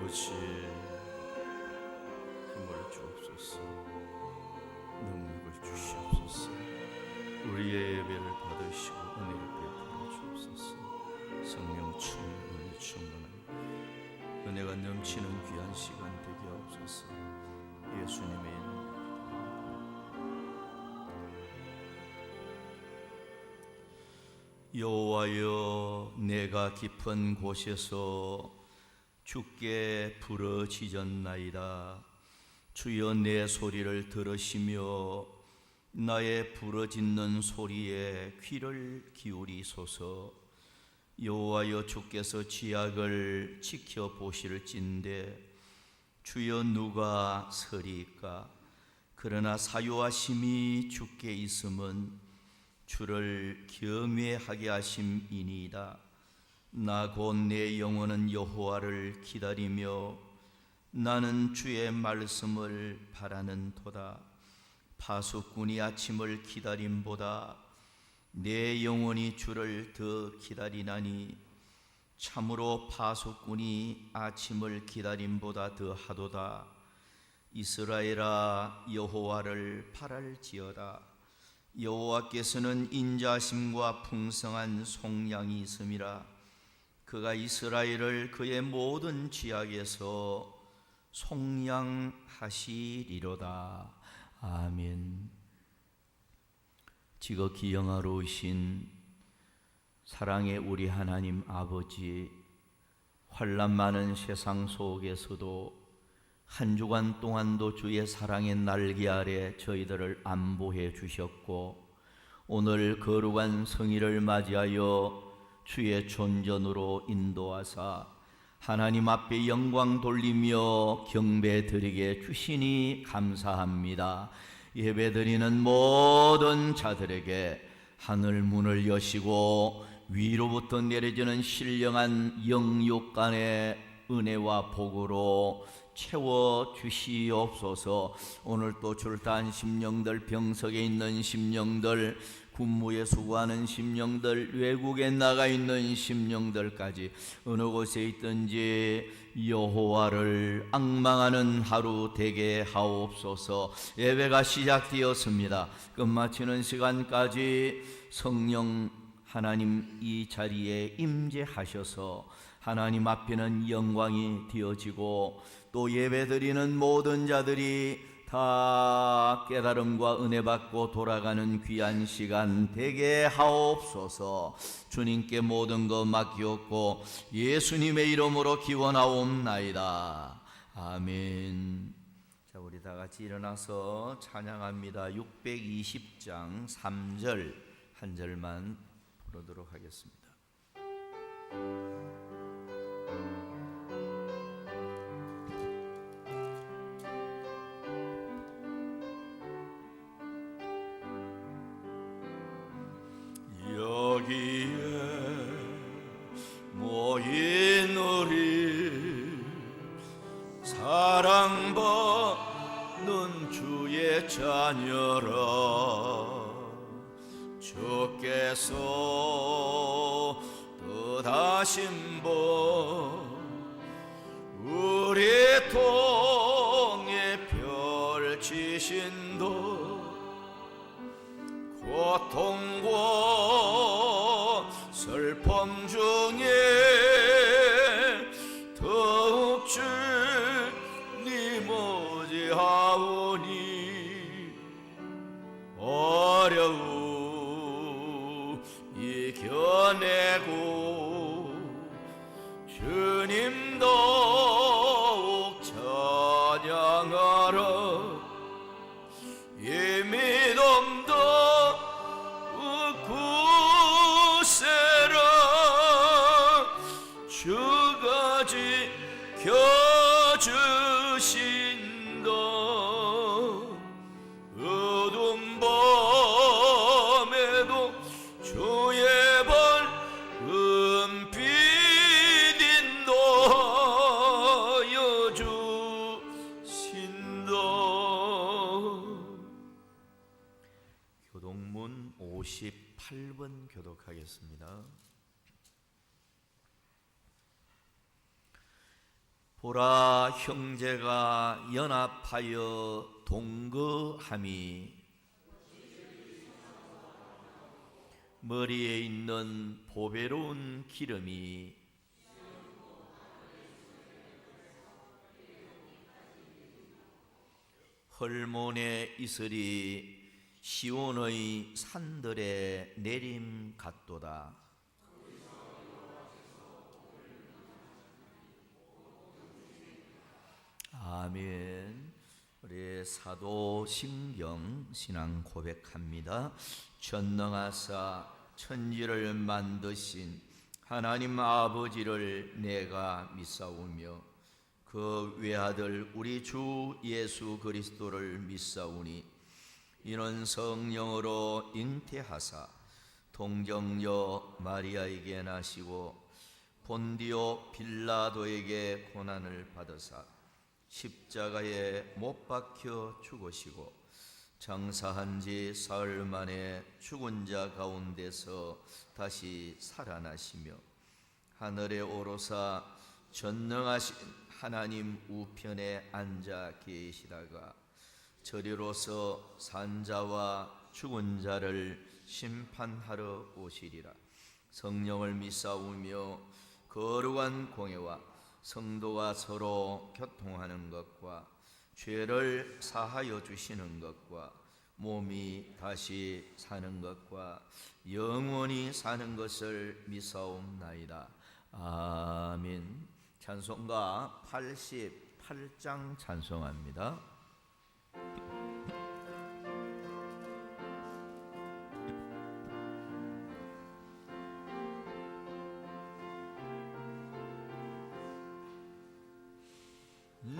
아버지, 힘을 주옵소서. 능력을 주시옵소서. 우리의 예배를 받으시고 은혜를 베풀어 주옵소서. 성령 충만을 충만한 은혜가 넘치는 귀한 시간 되게 하옵소서. 예수님의 이름. 여호와여, 내가 깊은 곳에서 주께 부르짖었나이다. 주여, 내 소리를 들으시며 나의 부르짖는 소리에 귀를 기울이소서. 여호와여, 주께서 지약을 지켜보실진대 주여, 누가 서리이까? 그러나 사요하심이 주께 있음은 주를 경외하게 하심이니이다. 나 곧 내 영혼은 여호와를 기다리며 나는 주의 말씀을 바라는도다. 파수꾼이 아침을 기다림보다 내 영혼이 주를 더 기다리나니 참으로 파수꾼이 아침을 기다림보다 더하도다. 이스라엘아, 여호와를 바랄지어다. 여호와께서는 인자심과 풍성한 속량이 있음이라. 그가 이스라엘을 그의 모든 지역에서 속량하시리로다. 아멘. 지극히 영화로우신 사랑의 우리 하나님 아버지, 환난 많은 세상 속에서도 한 주간 동안도 주의 사랑의 날개 아래 저희들을 안보해 주셨고, 오늘 거룩한 성일을 맞이하여 주의 존전으로 인도하사 하나님 앞에 영광 돌리며 경배 드리게 주시니 감사합니다. 예배 드리는 모든 자들에게 하늘 문을 여시고 위로부터 내려지는 신령한 영육간의 은혜와 복으로 채워 주시옵소서. 오늘 또 출타한 심령들, 병석에 있는 심령들, 군무에 수고하는 심령들, 외국에 나가 있는 심령들까지 어느 곳에 있든지 여호와를 앙망하는 하루 되게 하옵소서. 예배가 시작되었습니다. 끝마치는 시간까지 성령 하나님 이 자리에 임재하셔서 하나님 앞에는 영광이 되어지고 또 예배드리는 모든 자들이 다 깨달음과 은혜 받고 돌아가는 귀한 시간 되게 하옵소서. 주님께 모든 것 맡기옵고 예수님의 이름으로 기원하옵나이다. 아멘. 자, 우리 다 같이 일어나서 찬양합니다. 620장 3절 한 절만 부르도록 하겠습니다. 여기에 모인 우리 사랑받는 주의 자녀라. 주께서 뜻하신 법 우리 통해 펼치신 도 고통과 슬픔 중에 더욱 주님 의지하오니 어려움 이겨내고 주님 더욱 찬양하라. 이 믿음도 구세라. 주가 지켜주신다. 어두운 밤에도 주의 밝은 빛 인도하여 주신다. 교동문 58번 교독하겠습니다. 보라 형제가 연합하여 동거함이 머리에 있는 보배로운 기름이 헐몬의 이슬이 시온의 산들에 내림 같도다. 아멘. 우리 사도신경 신앙 고백합니다. 전능하사 천지를 만드신 하나님 아버지를 내가 믿사오며 그 외아들 우리 주 예수 그리스도를 믿사오니 이는 성령으로 잉태하사 동정녀 마리아에게 나시고 본디오 빌라도에게 고난을 받으사 십자가에 못 박혀 죽으시고 장사한 지 사흘 만에 죽은 자 가운데서 다시 살아나시며 하늘에 오르사 전능하신 하나님 우편에 앉아 계시다가 저리로서 산자와 죽은 자를 심판하러 오시리라. 성령을 믿사오며 거룩한 공회와 성도가 서로 교통하는 것과 죄를 사하여 주시는 것과 몸이 다시 사는 것과 영원히 사는 것을 믿사옵나이다. 아멘. 찬송가 88장 찬송합니다.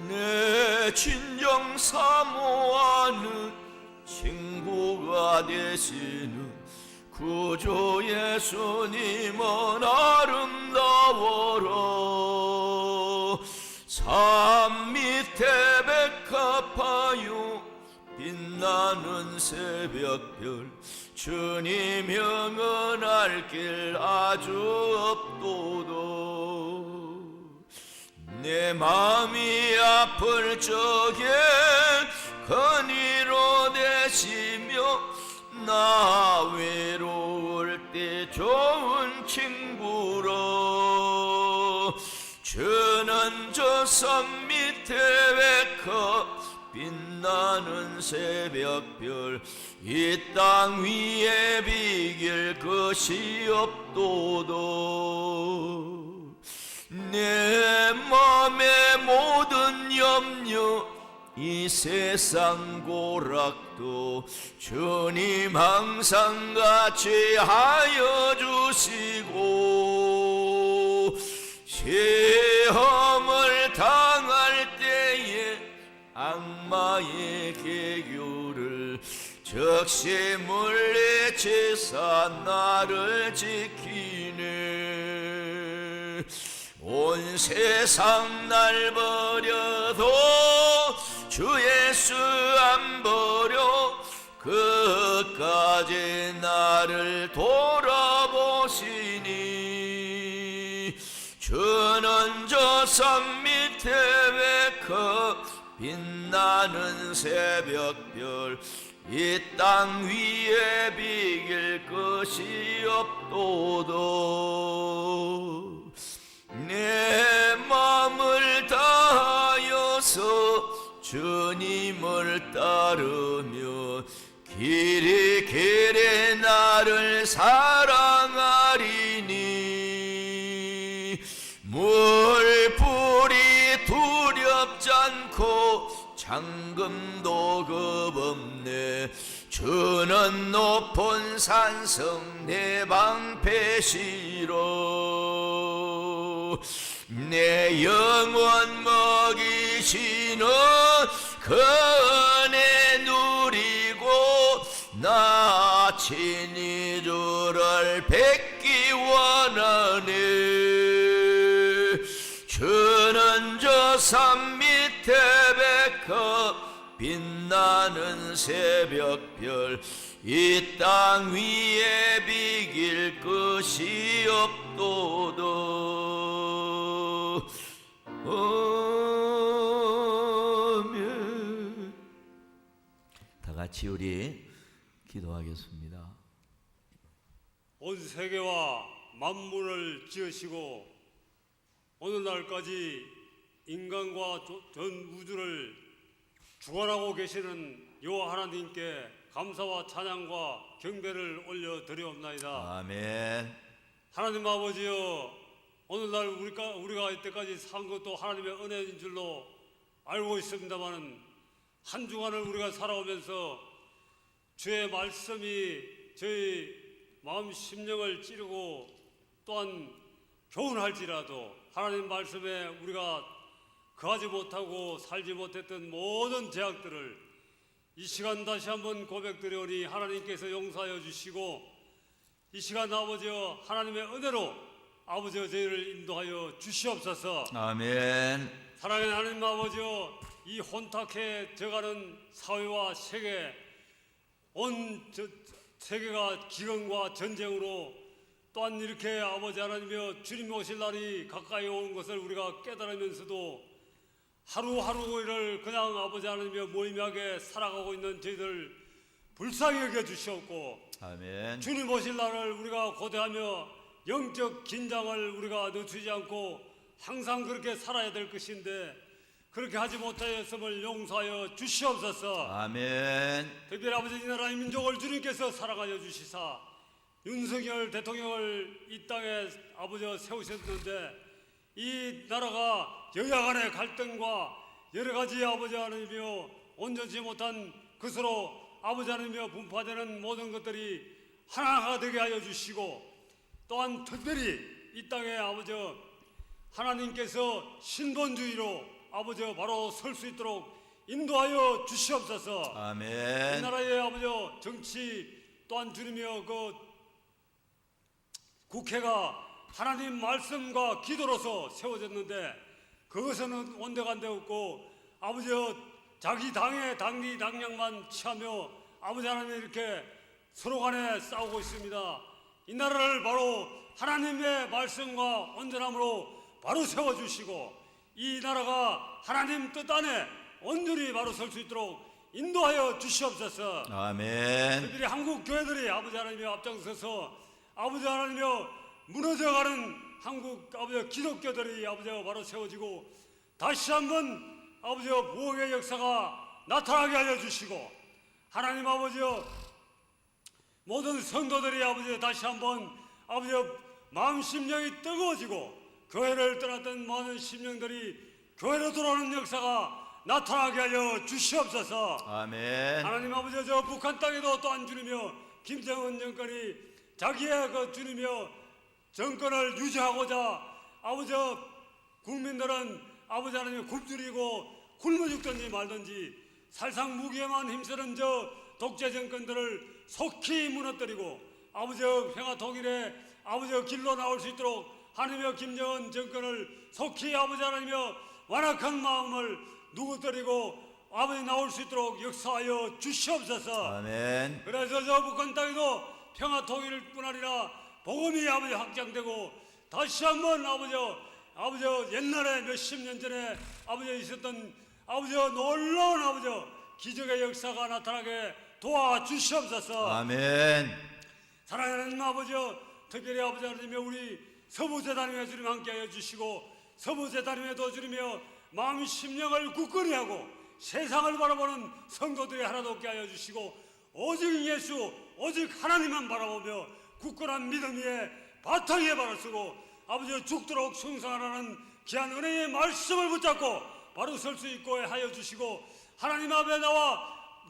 내 진정 사모하는 친구가 되시는 구주 예수님은 아름다워라. 산 밑에 백합하여 빛나는 새벽별 주님 영원할 길 아주 없도다. 내 마음이 아플 적에 근위로 되시며 나 외로울 때 좋은 친구로 주는 저 산 밑에 백합 빛나는 새벽별 이 땅 위에 비길 것이 없도다. 내 맘의 모든 염려 이 세상 고락도 주님 항상 같이 하여 주시고 시험을 당할 때에 악마의 계교를 적시 물리치사 나를 지키네. 온 세상 날 버려도 주 예수 안 버려 끝까지 나를 돌아보시니 주는 저 산 밑에 백합 빛나는 새벽별 이 땅 위에 비길 것이 없도다. 내 마음을 다하여서 주님을 따르며 길이 길이 나를 사랑하리니 물불이 두렵지 않고 잠금도 겁없네. 주는 높은 산성 내 방패시로 내 영혼 먹이시는 그 은혜 누리고 나 친히 주를 뵙기 원하네. 주는 저 산 밑에 백합 빛나는 새벽별 이 땅 위에 비길 것이 없도다. 아멘. 다 같이 우리 기도하겠습니다. 온 세계와 만물을 지으시고 오늘날까지 인간과 전 우주를 주관하고 계시는 여호와 하나님께 감사와 찬양과 경배를 올려드리옵나이다. 아멘. 하나님 아버지여, 오늘날 우리가 이때까지 산 것도 하나님의 은혜인 줄로 알고 있습니다마는 한 주간을 우리가 살아오면서 주의 말씀이 저희 마음 심령을 찌르고 또한 교훈할지라도 하나님 말씀에 우리가 거하지 못하고 살지 못했던 모든 죄악들을 이 시간 다시 한번 고백드려오니 하나님께서 용서하여 주시고, 이 시간 아버지여 하나님의 은혜로 아버지여 저희를 인도하여 주시옵소서. 아멘. 사랑하는 하나님 아버지여, 이 혼탁해져가는 사회와 세계, 온 세계가 기근과 전쟁으로 또한 이렇게 아버지 하나님이여 주님 오실 날이 가까이 온 것을 우리가 깨달으면서도 하루하루를 그냥 아버지 하나님이여 무의미하게 살아가고 있는 저희들 불쌍히 여겨 주시옵고, 아멘. 주님 오실 날을 우리가 고대하며 영적 긴장을 우리가 늦추지 않고 항상 그렇게 살아야 될 것인데 그렇게 하지 못하였음을 용서하여 주시옵소서. 아멘. 특별히 아버지 이 나라의 민족을 주님께서 사랑하여 주시사 윤석열 대통령을 이 땅에 아버지가 세우셨는데 이 나라가 여야 간의 갈등과 여러 가지 아버지 하나님이여 온전치 못한 것으로 아버지 하나님이여 분파되는 모든 것들이 하나가 되게 하여 주시고, 또한 특별히 이 땅에 아버지 하나님께서 신본주의로 아버지 바로 설 수 있도록 인도하여 주시옵소서. 아멘. 이 나라의 아버지 정치 또한 주님이여 그 국회가 하나님 말씀과 기도로서 세워졌는데 그것은 온데간데 없고 아버지여 자기 당의 당리 당량만 취하며 아버지 하나님 이렇게 서로 간에 싸우고 있습니다. 이 나라를 바로 하나님의 말씀과 온전함으로 바로 세워주시고 이 나라가 하나님 뜻 안에 온전히 바로 설 수 있도록 인도하여 주시옵소서. 아멘. 특별히 한국 교회들이 아버지 하나님의 앞장서서 아버지 하나님의 무너져가는 한국 아버지 기독교들이 아버지 바로 세워지고 다시 한번 아버지 부흥의 역사가 나타나게 하여 주시고, 하나님 아버지여 모든 성도들이 아버지 다시 한번 아버지 마음 심령이 뜨거워지고 교회를 떠났던 많은 심령들이 교회로 돌아오는 역사가 나타나게 하여 주시옵소서. 아멘. 하나님 아버지 저 북한 땅에도 또한 주님이여 김정은 정권이 자기의 그 주님이여 정권을 유지하고자 아버지 국민들은 아버지 하나님 굶주리고 굶어 죽든지 말든지 살상 무기에만 힘쓰는 저 독재 정권들을 속히 무너뜨리고 아버지 평화 통일의 아버지 길로 나올 수 있도록 하나님의 김정은 정권을 속히 아버지 하나님의 완악한 마음을 누구뜨리고 아버지 나올 수 있도록 역사하여 주시옵소서. 아멘. 그래서 저 북한 땅에도 평화 통일뿐 아니라 복음이 아버지 확장되고 다시 한번 아버지 옛날에 몇십 년 전에 아버지 있었던 아버지 놀라운 아버지 기적의 역사가 나타나게 도와주시옵소서. 아멘. 사랑하는 아버지 특별히 아버지 하나님의 우리 서부재단임에 주님 함께하여 주시고 서부재단임에도 주님이여 마음 심령을 굳건히 하고 세상을 바라보는 성도들이 하나도 없게 하여 주시고 오직 예수 오직 하나님만 바라보며 굳건한 믿음 위에 바탕 위에 발을 쓰고 아버지 죽도록 충성하라는 귀한 은혜의 말씀을 붙잡고 바로 설 수 있고 하여 주시고 하나님 앞에 나와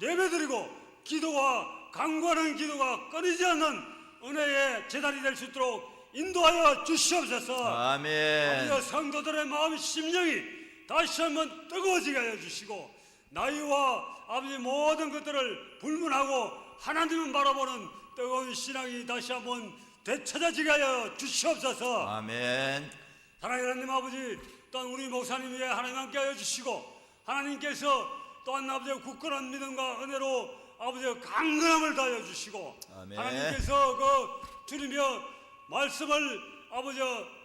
예배드리고 기도와 간구하는 기도가 끊이지 않는 은혜의 제단이 될 수 있도록 인도하여 주시옵소서. 아멘. 아버지 성도들의 마음 심령이 다시 한번 뜨거워지게 하여 주시고 나이와 아버지 모든 것들을 불문하고 하나님을 바라보는 뜨거운 신앙이 다시 한번 되찾아지게 하여 주시옵소서. 아멘. 사랑하는 하나님 아버지 또한 우리 목사님 위에 하나님 함께 하여 주시고 하나님께서 또한 아버지 굳건한 믿음과 은혜로 아버지 강건함을 다하여 주시고 아멘. 하나님께서 그 주님의 말씀을 아버지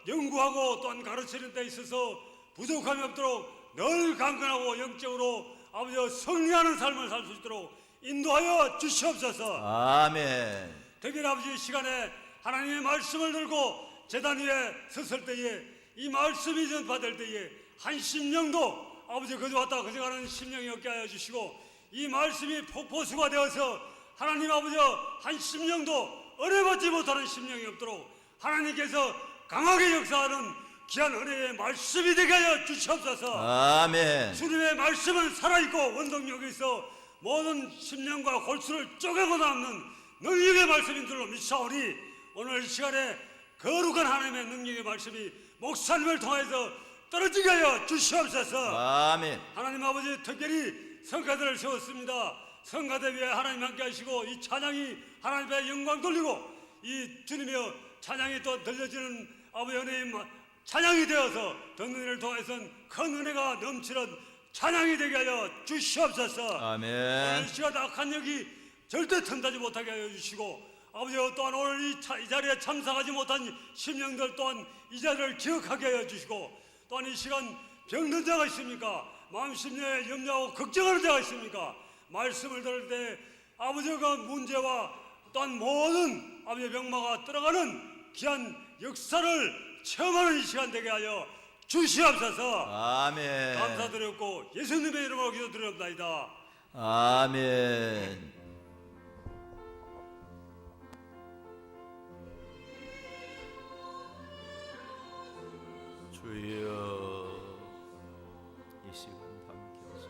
연구하고 또한 가르치는 데 있어서 부족함이 없도록 늘 강건하고 영적으로 아버지여 승리하는 삶을 살 수 있도록 인도하여 주시옵소서. 아멘. 특별히 아버지 이 시간에 하나님의 말씀을 들고 제단 위에 섰을 때에 이 말씀이 전파될 때에 한 심령도 아버지 그저 왔다 그저 가는 심령이 없게 하여 주시고 이 말씀이 폭포수가 되어서 하나님 아버지여 한 심령도 어려받지 못하는 심령이 없도록 하나님께서 강하게 역사하는 귀한 은혜의 말씀이 되게 하여 주시옵소서. 아멘. 주님의 말씀은 살아있고 원동력이 있어 모든 심령과 골수를 쪼개고 남는 능력의 말씀인 줄로 믿사오니 오늘 이 시간에 거룩한 하나님의 능력의 말씀이 목사님을 통해서 떨어지게 하여 주시옵소서. 아멘. 하나님 아버지 특별히 성가대를 세웠습니다. 성가대 위에 하나님 함께 하시고 이 찬양이 하나님의 영광 돌리고 이 주님의 찬양이 또 들려지는 아버지 은혜의 찬양이 되어서 듣는 이를 통해서는 큰 은혜가 넘치는 찬양이 되게 하여 주시옵소서. 아멘. 이 시간 악한 영이 절대 틈타지 못하게 하여 주시고 아버지 또한 오늘 이 자리에 참석하지 못한 심령들 또한 이 자리를 기억하게 하여 주시고 또한 이 시간 병든 자가 있습니까? 마음 심령에 염려하고 걱정하는 자가 있습니까? 말씀을 들을 때 아버지가 문제와 또한 모든 아버지의 병마가 들어가는 귀한 역사를 체험하는 이 시간 되게 하여 주시옵소서. 아멘. 감사드렸고 예수님의 이름으로 기도드립니다. 아멘. 주여 이 시간 함께 하소서.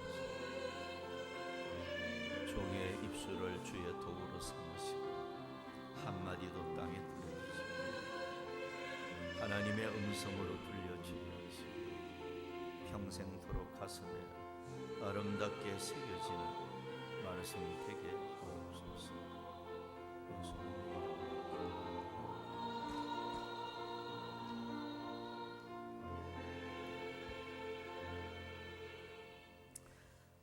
종의 입술을 주의 도구로 삼으시고 한마디도 땅에 들어주시고 하나님의 음성으로 들려주게 하시고 평생토록 가슴에 아름답게 새겨지는 말씀 되게 하옵소서.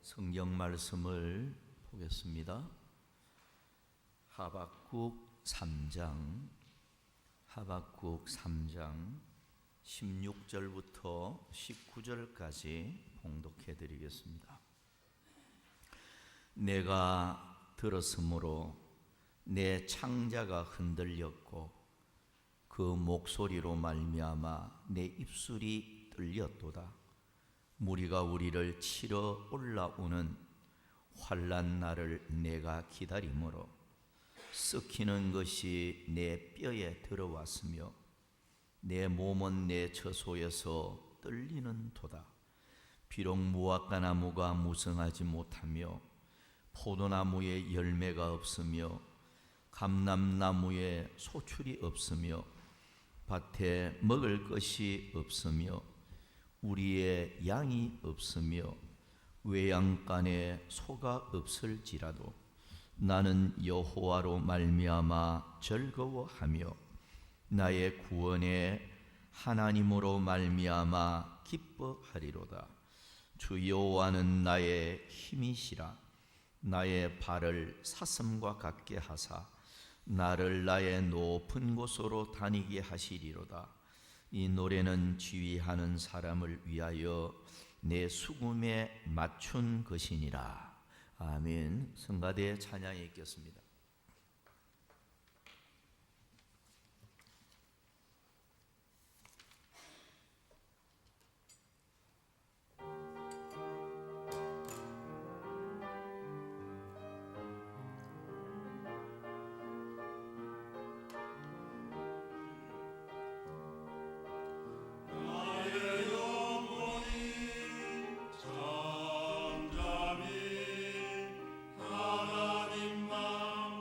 성경 말씀을 보겠습니다. 하박국 3장 16절부터 19절까지 봉독해 드리겠습니다. 내가 들었으므로 내 창자가 흔들렸고 그 목소리로 말미암아 내 입술이 떨렸도다. 무리가 우리를 치러 올라오는 환난 날을 내가 기다림으로 썩히는 것이 내 뼈에 들어왔으며 내 몸은 내 처소에서 떨리는 도다. 비록 무화과나무가 무성하지 못하며 포도나무에 열매가 없으며 감람나무에 소출이 없으며 밭에 먹을 것이 없으며 우리의 양이 없으며 외양간에 소가 없을지라도 나는 여호와로 말미암아 즐거워하며 나의 구원의 하나님으로 말미암아 기뻐하리로다. 주 여호와는 나의 힘이시라. 나의 발을 사슴과 같게 하사 나를 나의 높은 곳으로 다니게 하시리로다. 이 노래는 지휘하는 사람을 위하여 내 수금에 맞춘 것이니라. 아멘. 성가대의 찬양이 있겠습니다. 하나님만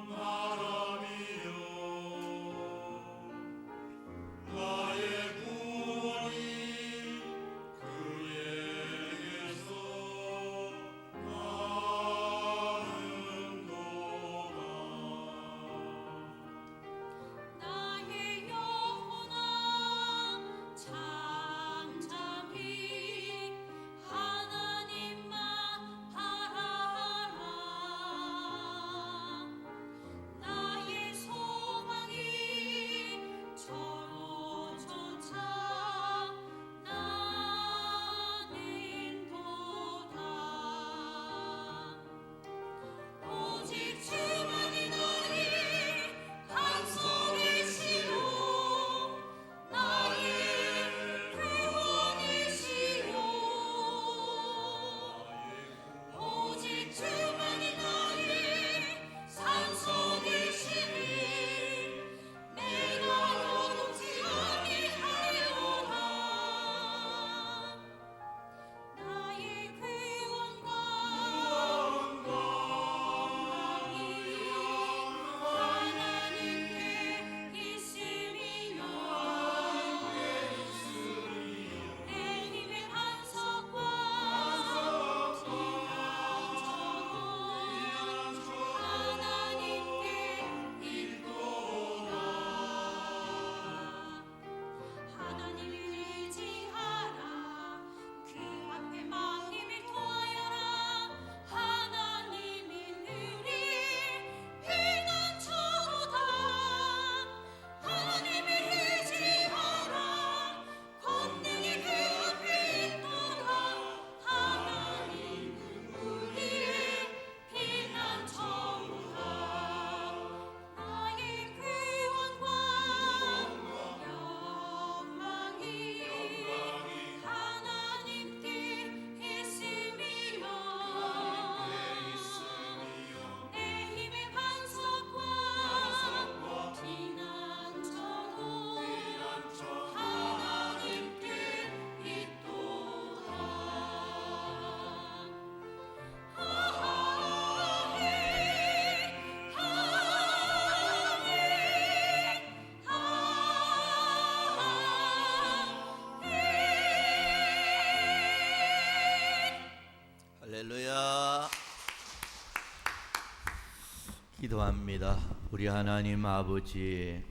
기도합니다. 우리 하나님 아버지,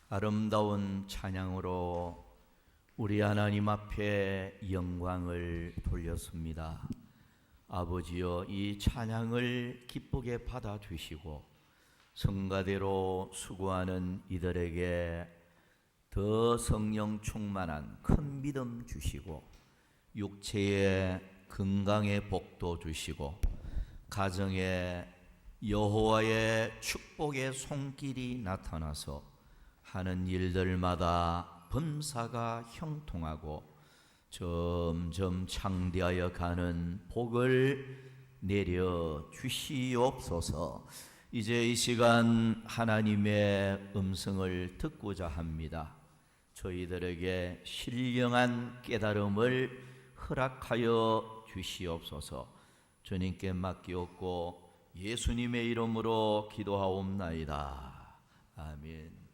아름다운 찬양으로 우리 하나님 앞에 영광을 돌렸습니다. 아버지여, 이 찬양을 기쁘게 받아주시고 성가대로 수고하는 이들에게 더 성령 충만한 큰 믿음 주시고 육체의 건강의 복도 주시고 가정에 여호와의 축복의 손길이 나타나서 하는 일들마다 범사가 형통하고 점점 창대하여 가는 복을 내려 주시옵소서. 이제 이 시간 하나님의 음성을 듣고자 합니다. 저희들에게 신령한 깨달음을 허락하여 주시옵소서. 주님께 맡기옵고 예수님의 이름으로 기도하옵나이다. 아멘.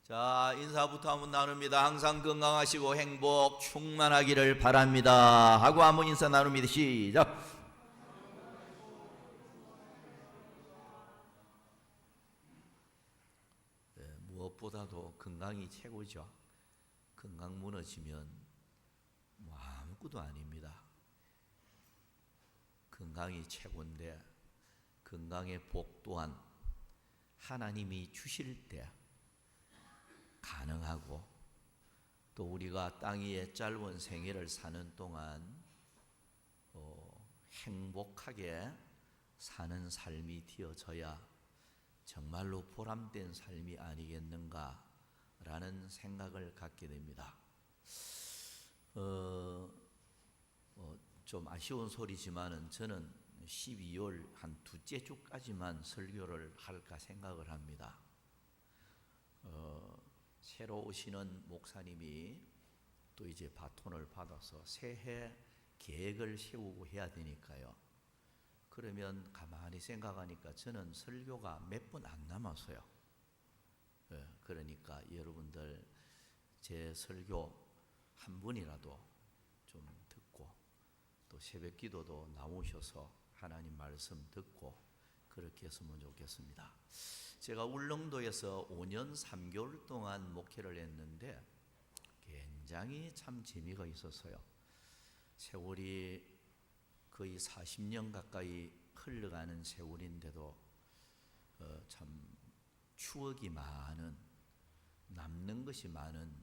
자, 인사부터 한번 나눕니다. 항상 건강하시고 행복 충만하기를 바랍니다 하고 한번 인사 나눕니다. 시작. 네, 무엇보다도 건강이 최고죠. 건강 무너지면 뭐 아무것도 아닙니다. 건강이 최고인데 건강의 복 또한 하나님이 주실 때 가능하고, 또 우리가 땅 위에 짧은 생애를 사는 동안 행복하게 사는 삶이 되어져야 정말로 보람된 삶이 아니겠는가라는 생각을 갖게 됩니다. 좀 아쉬운 소리지만은 저는 12월 한 두째 주까지만 설교를 할까 생각을 합니다. 새로 오시는 목사님이 또 이제 바톤을 받아서 새해 계획을 세우고 해야 되니까요. 그러면 가만히 생각하니까 저는 설교가 몇 분 안 남았어요. 그러니까 여러분들 제 설교 한 분이라도 좀 듣고 또 새벽 기도도 나오셔서 하나님 말씀 듣고 그렇게 했으면 좋겠습니다. 제가 울릉도에서 5년 3개월 동안 목회를 했는데 굉장히 참 재미가 있었어요. 세월이 거의 40년 가까이 흘러가는 세월인데도 참 추억이 많은, 남는 것이 많은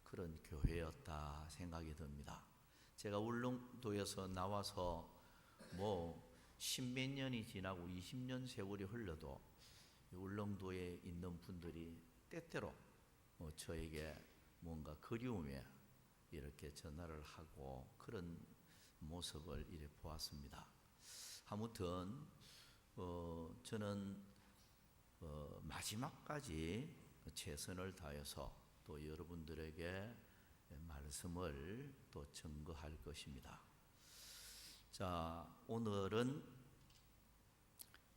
그런 교회였다 생각이 듭니다. 제가 울릉도에서 나와서 뭐 10몇 년이 지나고 20년 세월이 흘러도 울릉도에 있는 분들이 때때로 저에게 뭔가 그리움에 이렇게 전화를 하고 그런 모습을 이렇게 보았습니다. 아무튼 저는 마지막까지 최선을 다해서 또 여러분들에게 말씀을 또 증거할 것입니다. 자, 오늘은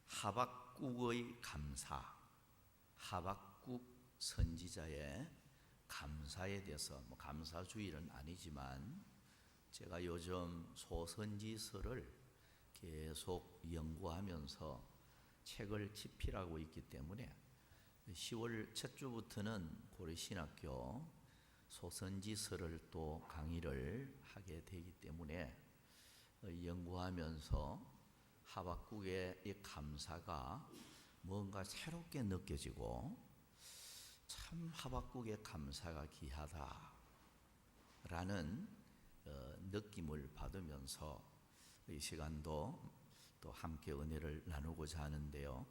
하박국의 감사, 하박국 선지자의 감사에 대해서, 감사주일은 아니지만 제가 요즘 소선지서를 계속 연구하면서 책을 집필하고 있기 때문에 10월 첫 주부터는 고려신학교 소선지서를 또 강의를 하게 되기 때문에 연구하면서 하박국의 이 감사가 뭔가 새롭게 느껴지고 참 하박국의 감사가 귀하다라는 느낌을 받으면서 이 시간도 또 함께 은혜를 나누고자 하는데요.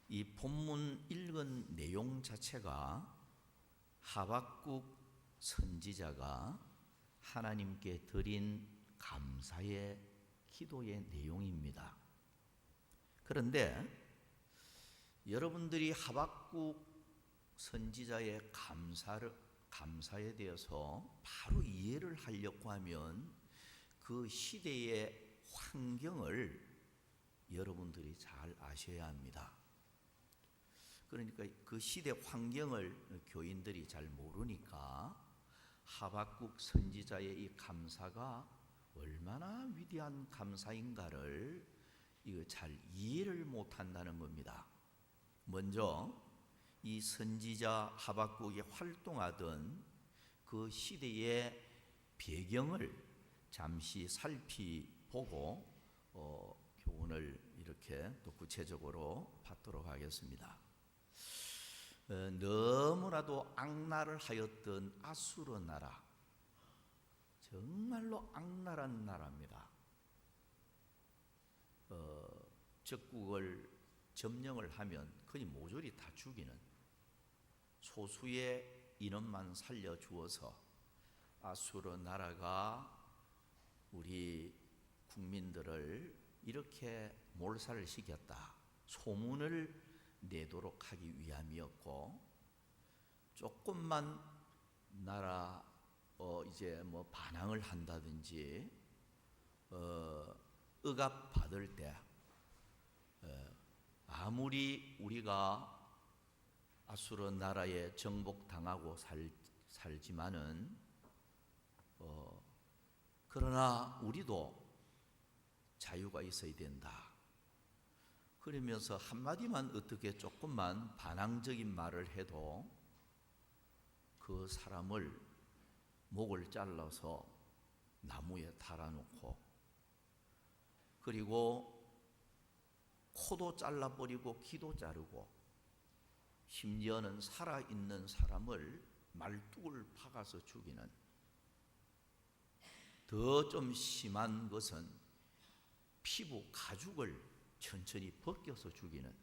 이 본문 읽은 내용 자체가 하박국 선지자가 하나님께 드린 감사의 기도의 내용입니다. 그런데 여러분들이 하박국 선지자의 감사에 대해서 바로 이해를 하려고 하면 그 시대의 환경을 여러분들이 잘 아셔야 합니다. 그러니까 그 시대 환경을 교인들이 잘 모르니까 하박국 선지자의 이 감사가 얼마나 위대한 감사인가를 이거 잘 이해를 못한다는 겁니다. 먼저 이 선지자 하박국이 활동하던 그 시대의 배경을 잠시 살피보고 교훈을 이렇게 또 구체적으로 받도록 하겠습니다. 너무나도 악랄을 하였던 아수르 나라, 정말로 악랄한 나라입니다. 적국을 점령을 하면 거의 모조리 다 죽이는, 소수의 인원만 살려주어서 아수르 나라가 우리 국민들을 이렇게 몰살을 시켰다, 소문을 내도록 하기 위함이었고, 조금만 나라 이제 뭐 반항을 한다든지 억압 받을 때 아무리 우리가 아수르 나라에 정복당하고 살지만은 그러나 우리도 자유가 있어야 된다. 그러면서 한마디만 어떻게 조금만 반항적인 말을 해도 그 사람을 목을 잘라서 나무에 달아놓고, 그리고 코도 잘라버리고 귀도 자르고, 심지어는 살아있는 사람을 말뚝을 박아서 죽이는, 더 좀 심한 것은 피부 가죽을 천천히 벗겨서 죽이는,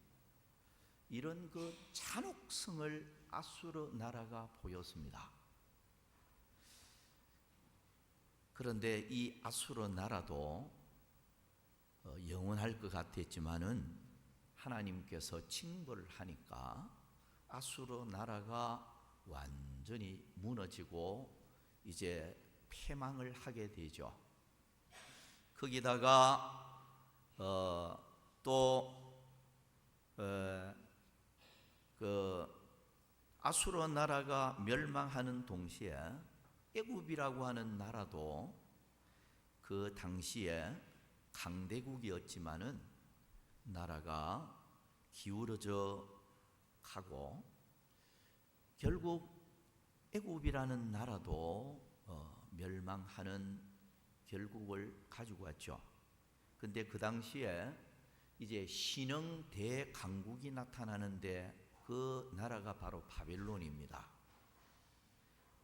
이런 그 잔혹성을 아수르 나라가 보였습니다. 그런데 이 아수르 나라도 영원할 것 같았지만은 하나님께서 징벌을 하니까 아수르 나라가 완전히 무너지고 이제 패망을 하게 되죠. 거기다가 그 아수르 나라가 멸망하는 동시에 애굽이라고 하는 나라도 그 당시에 강대국이었지만은 나라가 기울어져 가고, 결국 애굽이라는 나라도 멸망하는 결국을 가지고 왔죠. 근데 그 당시에 이제 신흥 대강국이 나타나는데 그 나라가 바로 바벨론입니다.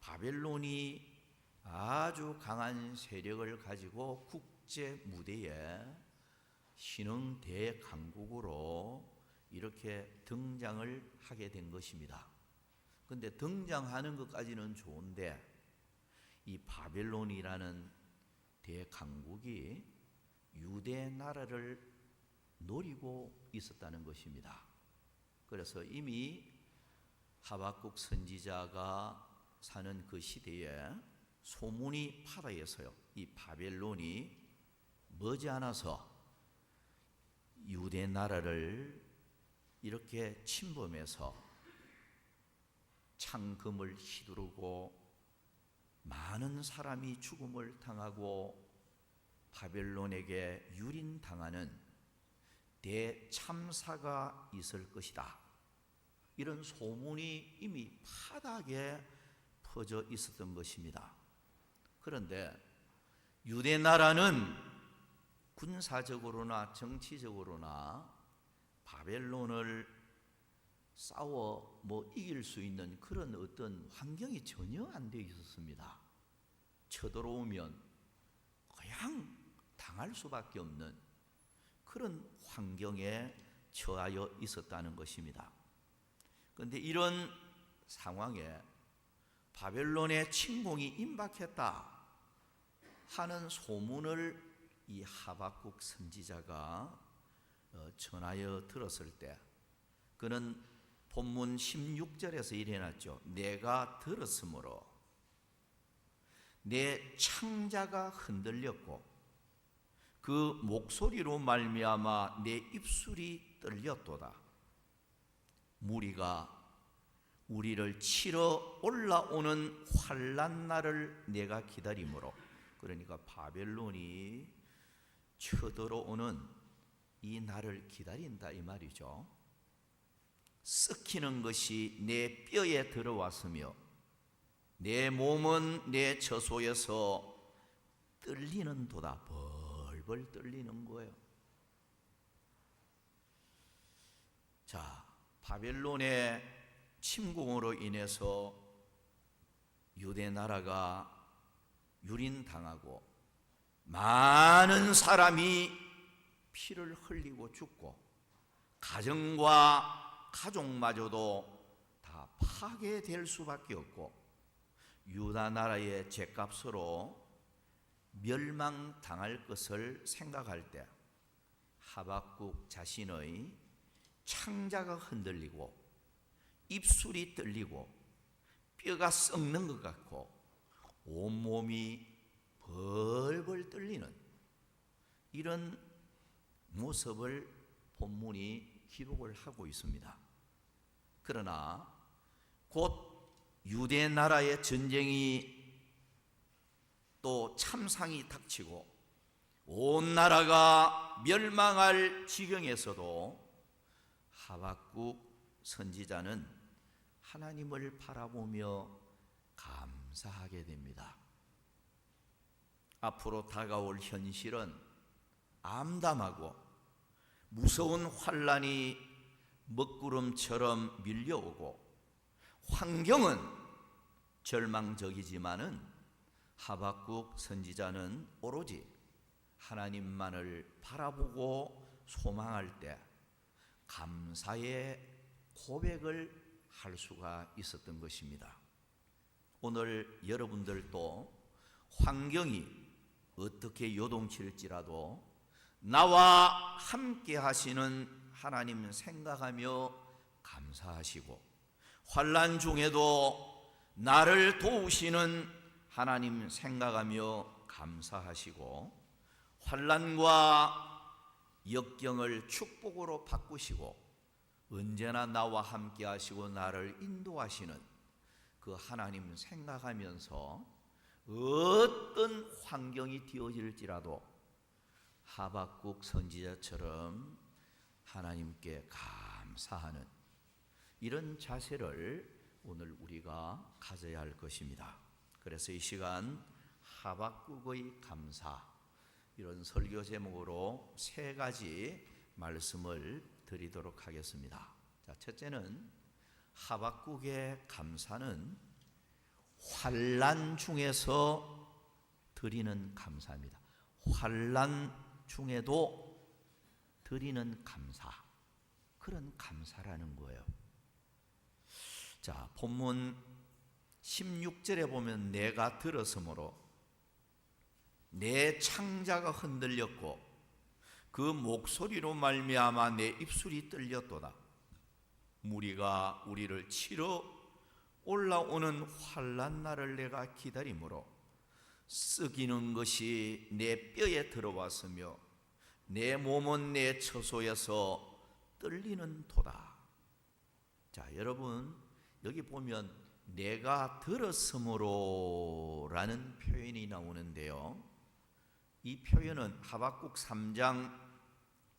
바벨론이 아주 강한 세력을 가지고 국제 무대에 신흥 대강국으로 이렇게 등장을 하게 된 것입니다. 근데 등장하는 것까지는 좋은데 이 바벨론이라는 대강국이 유대 나라를 노리고 있었다는 것입니다. 그래서 이미 하박국 선지자가 사는 그 시대에 소문이 파다해서요, 이 바벨론이 머지않아서 유대 나라를 이렇게 침범해서 창금을 휘두르고 많은 사람이 죽음을 당하고 바벨론에게 유린당하는 대참사가 있을 것이다, 이런 소문이 이미 파닥에 퍼져 있었던 것입니다. 그런데 유대 나라는 군사적으로나 정치적으로나 바벨론을 싸워 이길 수 있는 그런 어떤 환경이 전혀 안 되어 있었습니다. 쳐들어오면 그냥 당할 수밖에 없는 그런 환경에 처하여 있었다는 것입니다. 그런데 이런 상황에 바벨론의 침공이 임박했다 하는 소문을 이 하박국 선지자가 전하여 들었을 때, 그는 본문 16절에서 이래놨죠. 내가 들었으므로 내 창자가 흔들렸고 그 목소리로 말미암아 내 입술이 떨렸도다. 무리가 우리를 치러 올라오는 환난 날을 내가 기다리므로, 그러니까 바벨론이 쳐들어오는 이 날을 기다린다 이 말이죠. 썩히는 것이 내 뼈에 들어왔으며 내 몸은 내 처소에서 떨리는 도다. 벌벌 떨리는 거예요. 자, 바벨론의 침공으로 인해서 유대 나라가 유린당하고 많은 사람이 피를 흘리고 죽고 가정과 가족마저도 다 파괴될 수밖에 없고 유다 나라의 죗값으로 멸망당할 것을 생각할 때 하박국 자신의 창자가 흔들리고 입술이 떨리고 뼈가 썩는 것 같고 온몸이 벌벌 떨리는 이런 모습을 본문이 기록을 하고 있습니다. 그러나 곧 유대 나라의 전쟁이 또 참상이 닥치고 온 나라가 멸망할 지경에서도 하박국 선지자는 하나님을 바라보며 감사하게 됩니다. 앞으로 다가올 현실은 암담하고 무서운 환란이 먹구름처럼 밀려오고 환경은 절망적이지만은 하박국 선지자는 오로지 하나님만을 바라보고 소망할 때 감사의 고백을 할 수가 있었던 것입니다. 오늘 여러분들도 환경이 어떻게 요동칠지라도 나와 함께 하시는 하나님 생각하며 감사하시고 환난 중에도 나를 도우시는 하나님 생각하며 감사하시고 환난과 역경을 축복으로 바꾸시고 언제나 나와 함께 하시고 나를 인도하시는 그 하나님 생각하면서 어떤 환경이 되어질지라도 하박국 선지자처럼 하나님께 감사하는 이런 자세를 오늘 우리가 가져야 할 것입니다. 그래서 이 시간 하박국의 감사 이런 설교 제목으로 세 가지 말씀을 드리도록 하겠습니다. 자, 첫째는 하박국의 감사는 환난 중에서 드리는 감사입니다. 환난 중에도 드리는 감사, 그런 감사라는 거예요. 자, 본문 16절에 보면 내가 들었으므로 내 창자가 흔들렸고 그 목소리로 말미암아 내 입술이 떨렸도다. 무리가 우리를 치러 올라오는 환난 날을 내가 기다림으로 썩이는 것이 내 뼈에 들어왔으며 내 몸은 내 처소에서 떨리는 도다. 자, 여러분 여기 보면 내가 들었으므로 라는 표현이 나오는데요. 이 표현은 하박국 3장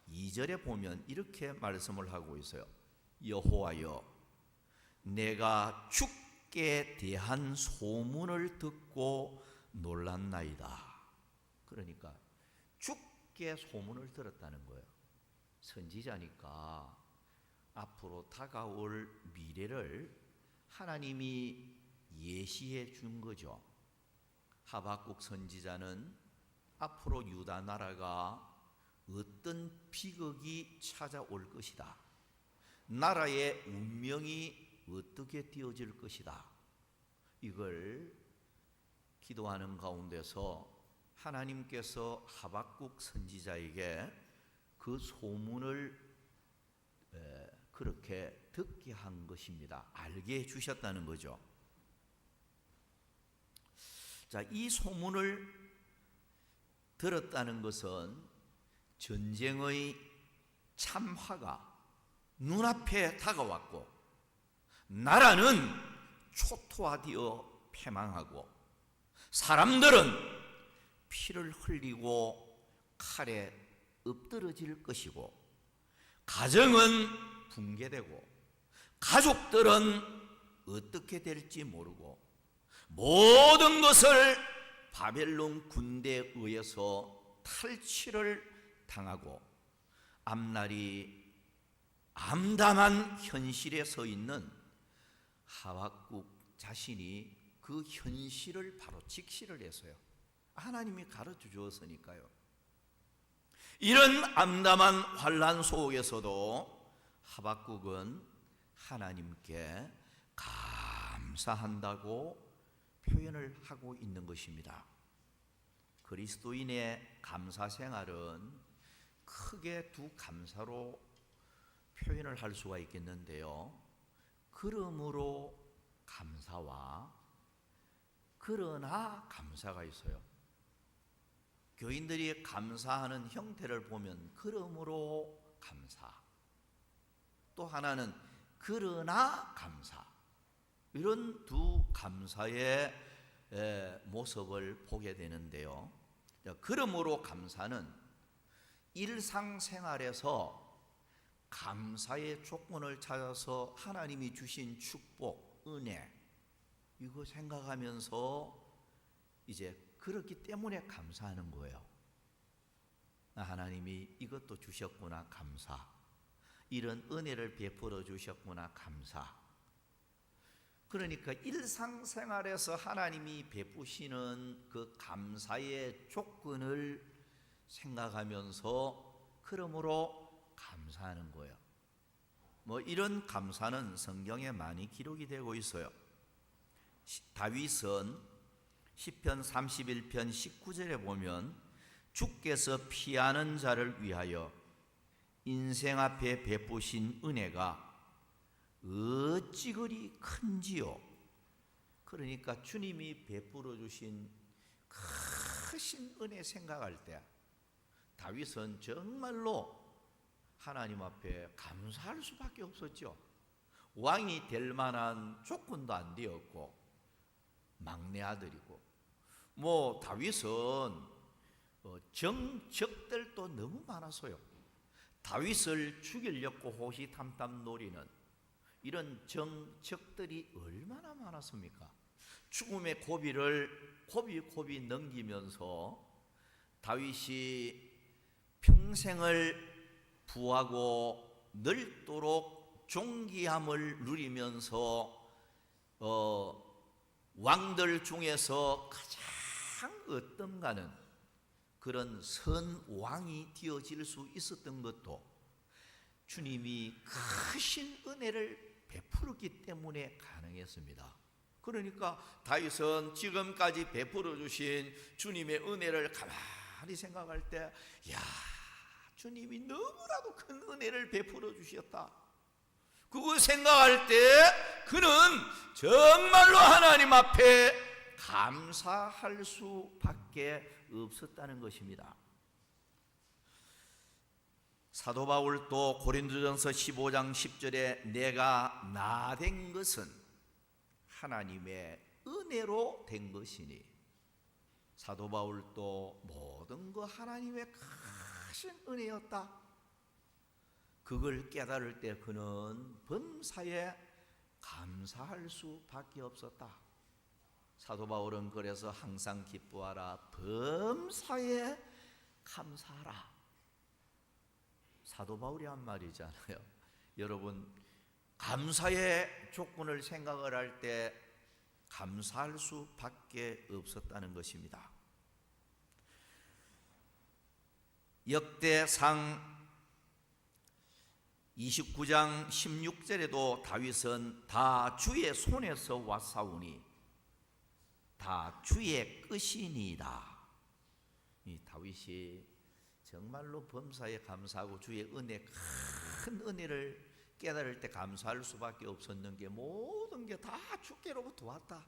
2절에 보면 이렇게 말씀을 하고 있어요. 여호와여, 내가 주께 대한 소문을 듣고 놀랐나이다. 그러니까 주께 소문을 들었다는 거예요. 선지자니까 앞으로 다가올 미래를 하나님이 예시해 준 거죠. 하박국 선지자는 앞으로 유다 나라가 어떤 비극이 찾아올 것이다. 나라의 운명이 어떻게 되어질 것이다. 이걸 기도하는 가운데서 하나님께서 하박국 선지자에게 그 소문을 그렇게 듣게 한 것입니다. 알게 해주셨다는 거죠. 자, 이 소문을 들었다는 것은 전쟁의 참화가 눈앞에 다가왔고 나라는 초토화되어 패망하고 사람들은 피를 흘리고 칼에 엎드러질 것이고 가정은 붕괴되고 가족들은 어떻게 될지 모르고 모든 것을 바벨론 군대에 의해서 탈취를 당하고 앞날이 암담한 현실에 서 있는 하박국 자신이 그 현실을 바로 직시를 했어요. 하나님이 가르쳐 주었으니까요. 이런 암담한 환난 속에서도 하박국은 하나님께 감사한다고 표현을 하고 있는 것입니다. 그리스도인의 감사 생활은 크게 두 감사로 표현을 할 수가 있겠는데요. 그러므로 감사와 그러나 감사가 있어요. 교인들이 감사하는 형태를 보면 그러므로 감사, 또 하나는 그러나 감사, 이런 두 감사의 모습을 보게 되는데요. 그러므로 감사는 일상생활에서 감사의 조건을 찾아서 하나님이 주신 축복, 은혜, 이거 생각하면서 이제 그렇기 때문에 감사하는 거예요. 하나님이 이것도 주셨구나, 감사. 이런 은혜를 베풀어 주셨구나, 감사. 그러니까 일상생활에서 하나님이 베푸시는 그 감사의 조건을 생각하면서 그러므로 감사하는 거예요. 이런 감사는 성경에 많이 기록이 되고 있어요. 다윗은 시편 31편 19절에 보면 주께서 피하는 자를 위하여 인생 앞에 베푸신 은혜가 어찌 그리 큰지요. 그러니까 주님이 베풀어 주신 크신 은혜 생각할 때 다윗은 정말로 하나님 앞에 감사할 수밖에 없었죠. 왕이 될 만한 조건도 안 되었고 막내 아들이고 다윗은 정적들도 너무 많았어요. 다윗을 죽이려고 호시탐탐 노리는 이런 정적들이 얼마나 많았습니까? 죽음의 고비를 고비 넘기면서 다윗이 평생을 부하고 넓도록 존귀함을 누리면서 왕들 중에서 가장 어떤가는 그런 선왕이 되어질 수 있었던 것도 주님이 크신 은혜를 베풀었기 때문에 가능했습니다. 그러니까 다윗은 지금까지 베풀어 주신 주님의 은혜를 가만히 생각할 때, 야, 주님이 너무나도 큰 은혜를 베풀어 주셨다. 그거 생각할 때 그는 정말로 하나님 앞에 감사할 수밖에 없었다는 것입니다. 사도 바울도 고린도전서 15장 10절에 내가 나 된 것은 하나님의 은혜로 된 것이니, 사도 바울도 모든 것 하나님의 크신 은혜였다. 그걸 깨달을 때 그는 범사에 감사할 수밖에 없었다. 사도 바울은 그래서 항상 기뻐하라, 범사에 감사하라. 사도 바울이 한 말이잖아요. 여러분, 감사의 조건을 생각을 할 때 감사할 수밖에 없었다는 것입니다. 역대상 29장 16절에도 다윗은 다 주의 손에서 왔사오니 다 주의 끝이니이다. 이 다윗이 정말로 범사에 감사하고 주의 은혜, 큰 은혜를 깨달을 때 감사할 수밖에 없었는 게 모든 게 다 주께로부터 왔다.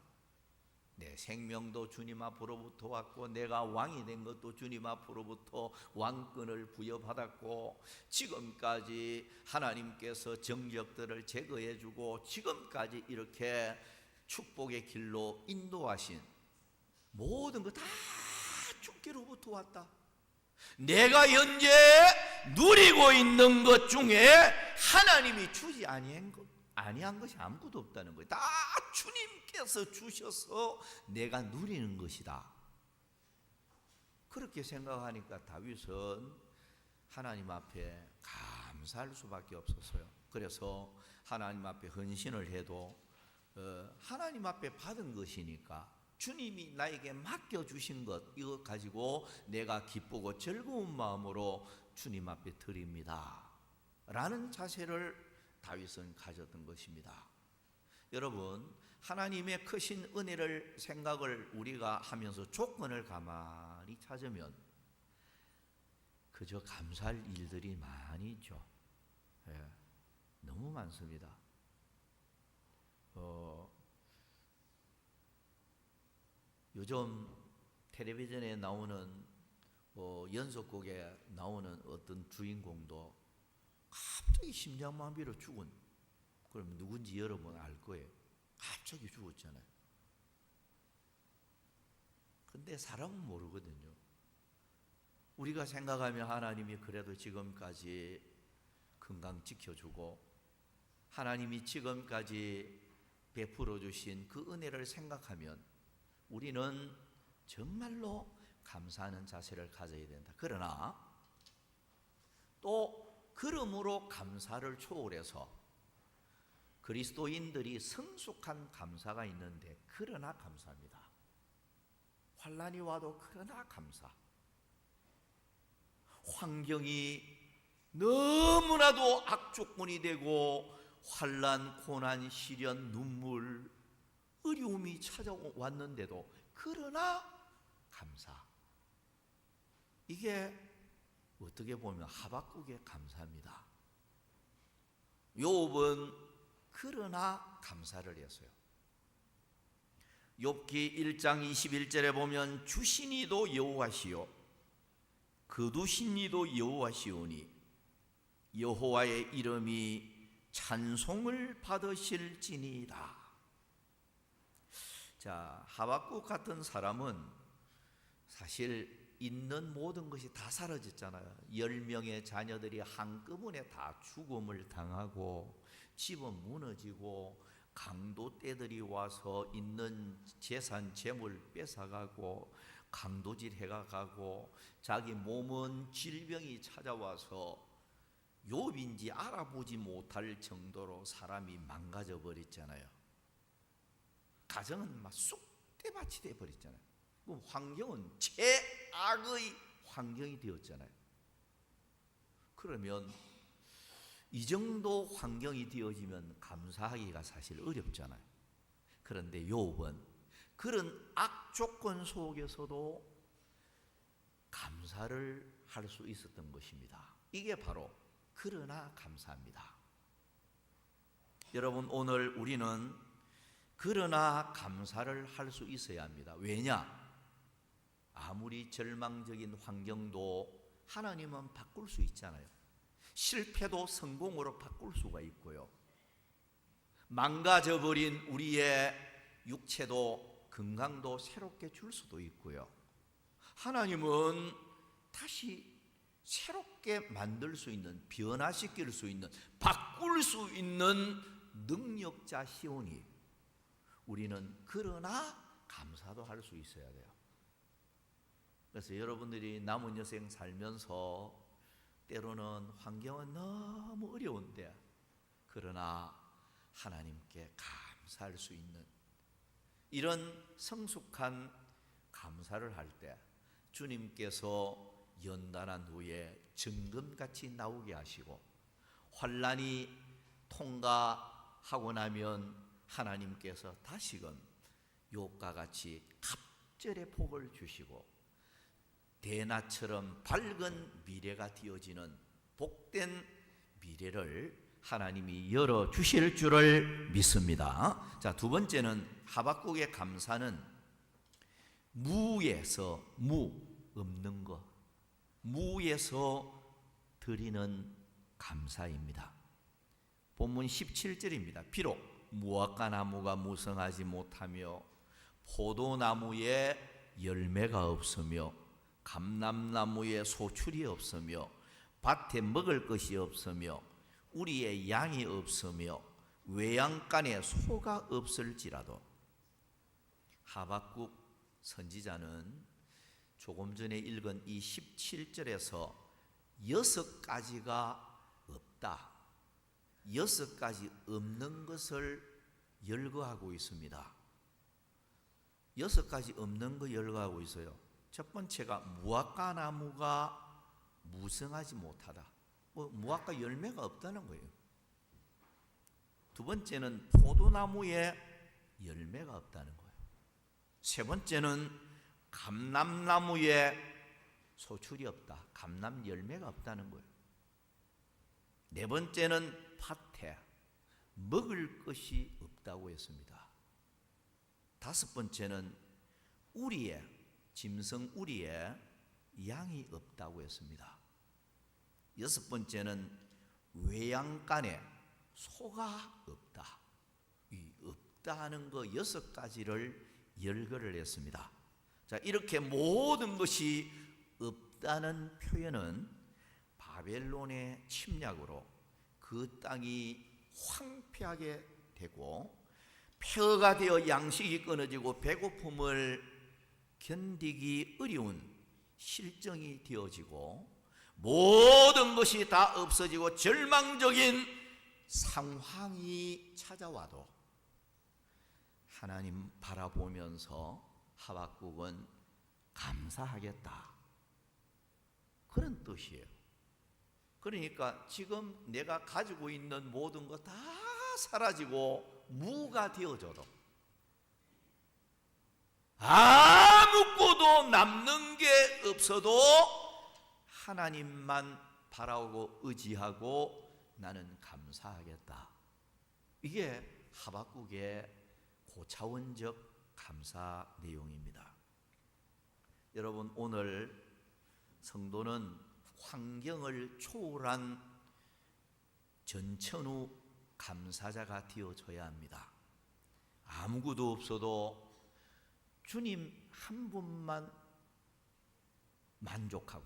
내 생명도 주님 앞으로부터 왔고 내가 왕이 된 것도 주님 앞으로부터 왕권을 부여받았고 지금까지 하나님께서 정적들을 제거해 주고 지금까지 이렇게 축복의 길로 인도하신 모든 것 다 주께로부터 왔다. 내가 현재 누리고 있는 것 중에 하나님이 주지 아니한 것이 아무것도 없다는 거예요. 다 주님께서 주셔서 내가 누리는 것이다. 그렇게 생각하니까 다윗은 하나님 앞에 감사할 수밖에 없었어요. 그래서 하나님 앞에 헌신을 해도 하나님 앞에 받은 것이니까 주님이 나에게 맡겨주신 것 이거 가지고 내가 기쁘고 즐거운 마음으로 주님 앞에 드립니다 라는 자세를 다윗은 가졌던 것입니다. 여러분, 하나님의 크신 은혜를 생각을 우리가 하면서 조건을 가만히 찾으면 그저 감사할 일들이 많이 있죠. 너무 많습니다. 요즘 텔레비전에 나오는 연속곡에 나오는 어떤 주인공도 갑자기 심장마비로 죽은, 그럼 누군지 여러분 알 거예요. 갑자기 죽었잖아요. 근데 사람은 모르거든요. 우리가 생각하면 하나님이 그래도 지금까지 건강 지켜주고 하나님이 지금까지 베풀어 주신 그 은혜를 생각하면 우리는 정말로 감사하는 자세를 가져야 된다. 그러나 또 그러므로 감사를 초월해서 그리스도인들이 성숙한 감사가 있는데, 그러나 감사합니다. 환난이 와도 그러나 감사. 환경이 너무나도 악조건이 되고 환난, 고난, 시련, 눈물, 어려움이 찾아왔는데도 그러나 감사. 이게 어떻게 보면 하박국의 감사입니다. 욥은 그러나 감사를 했어요. 욥기 1장 21절에 보면 주시니도 여호와시요 거두시니도 여호와시오니 여호와의 이름이 찬송을 받으실지니이다. 자, 하박국 같은 사람은 사실 있는 모든 것이 다 사라졌잖아요. 10명의 자녀들이 한꺼번에 다 죽음을 당하고 집은 무너지고 강도 떼들이 와서 있는 재산 재물 뺏어가고 강도질 해가고 자기 몸은 질병이 찾아와서 욥인지 알아보지 못할 정도로 사람이 망가져 버렸잖아요. 가정은 막 쑥대밭이 돼 버렸잖아요. 그럼 환경은 최악의 환경이 되었잖아요. 그러면 이 정도 환경이 되어지면 감사하기가 사실 어렵잖아요. 그런데 욥은 그런 악조건 속에서도 감사를 할 수 있었던 것입니다. 이게 바로 그러나 감사합니다. 여러분, 오늘 우리는 그러나 감사를 할 수 있어야 합니다. 왜냐? 아무리 절망적인 환경도 하나님은 바꿀 수 있잖아요. 실패도 성공으로 바꿀 수가 있고요. 망가져버린 우리의 육체도 건강도 새롭게 줄 수도 있고요. 하나님은 다시 새롭게 만들 수 있는, 변화시킬 수 있는, 바꿀 수 있는 능력자시오니 우리는 그러나 감사도 할 수 있어야 돼요. 그래서 여러분들이 남은 여생 살면서 때로는 환경은 너무 어려운데 그러나 하나님께 감사할 수 있는 이런 성숙한 감사를 할 때 주님께서 연단한 후에 정금같이 나오게 하시고 환난이 통과하고 나면 하나님께서 다시금 욥과 같이 갑절의 복을 주시고 대낮처럼 밝은 미래가 되어지는 복된 미래를 하나님이 열어주실 줄을 믿습니다. 자, 두 번째는 하박국의 감사는 무에서 없는 것, 무에서 드리는 감사입니다. 본문 17절입니다. 비록 무화과 나무가 무성하지 못하며 포도나무에 열매가 없으며 감람나무에 소출이 없으며 밭에 먹을 것이 없으며 우리의 양이 없으며 외양간에 소가 없을지라도. 하박국 선지자는 조금 전에 읽은 이 17절에서 6가지가 없다, 6가지 없는 것을 열거하고 있습니다. 6가지 없는 거 열거하고 있어요. 첫 번째가 무화과 나무가 무성하지 못하다. 무화과 열매가 없다는 거예요. 두 번째는 포도나무에 열매가 없다는 거예요. 세 번째는 감람나무에 소출이 없다. 감람 열매가 없다는 거예요. 네 번째는 밭에 먹을 것이 없다고 했습니다. 다섯 번째는 우리의 짐승 우리의 양이 없다고 했습니다. 여섯 번째는 외양간에 소가 없다. 이 없다 하는 거 6가지를 열거를 했습니다. 자, 이렇게 모든 것이 없다는 표현은 바벨론의 침략으로 그 땅이 황폐하게 되고 폐허가 되어 양식이 끊어지고 배고픔을 견디기 어려운 실정이 되어지고 모든 것이 다 없어지고 절망적인 상황이 찾아와도 하나님 바라보면서 하박국은 감사하겠다, 그런 뜻이에요. 그러니까 지금 내가 가지고 있는 모든 거 다 사라지고 무가 되어져도 아무것도 남는 게 없어도 하나님만 바라보고 의지하고 나는 감사하겠다. 이게 하박국의 고차원적 감사 내용입니다. 여러분, 오늘 성도는 환경을 초월한 전천후 감사자가 되어져야 합니다. 아무것도 없어도 주님 한 분만 만족하고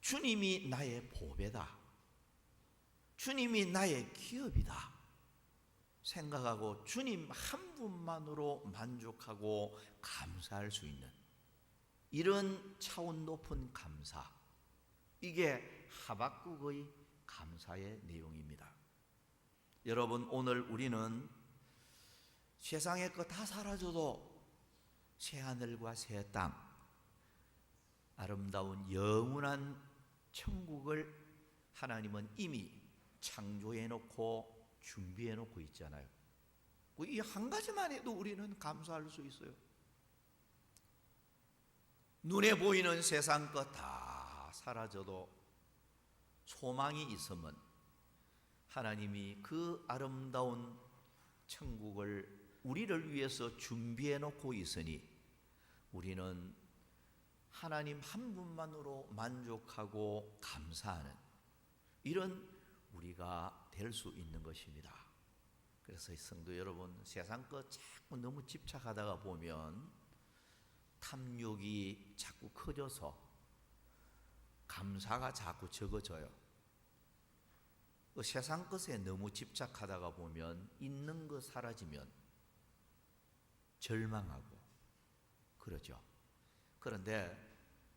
주님이 나의 보배다, 주님이 나의 기업이다 생각하고 주님 한 분만으로 만족하고 감사할 수 있는 이런 차원 높은 감사, 이게 하박국의 감사의 내용입니다. 여러분, 오늘 우리는 세상의 것 다 사라져도 새하늘과 새 땅, 아름다운 영원한 천국을 하나님은 이미 창조해 놓고 준비해 놓고 있잖아요. 이 한 가지만 해도 우리는 감사할 수 있어요. 눈에 보이는 세상 것 다 사라져도 소망이 있으면 하나님이 그 아름다운 천국을 우리를 위해서 준비해 놓고 있으니 우리는 하나님 한 분만으로 만족하고 감사하는 이런 우리가 될 수 있는 것입니다. 그래서 성도 여러분, 세상 것 자꾸 너무 집착하다가 보면 탐욕이 자꾸 커져서 감사가 자꾸 적어져요. 세상 것에 너무 집착하다가 보면 있는 것 사라지면 절망하고 그러죠. 그런데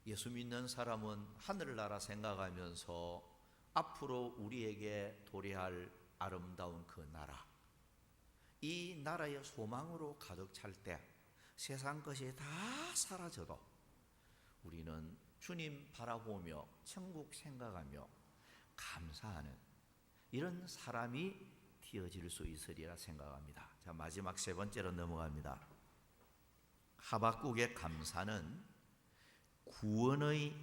예수 믿는 사람은 하늘나라 생각하면서 앞으로 우리에게 도래할 아름다운 그 나라, 이 나라의 소망으로 가득 찰 때 세상 것이 다 사라져도 우리는 주님 바라보며 천국 생각하며 감사하는 이런 사람이 되어질 수 있으리라 생각합니다. 자, 마지막 세 번째로 넘어갑니다. 하박국의 감사는 구원의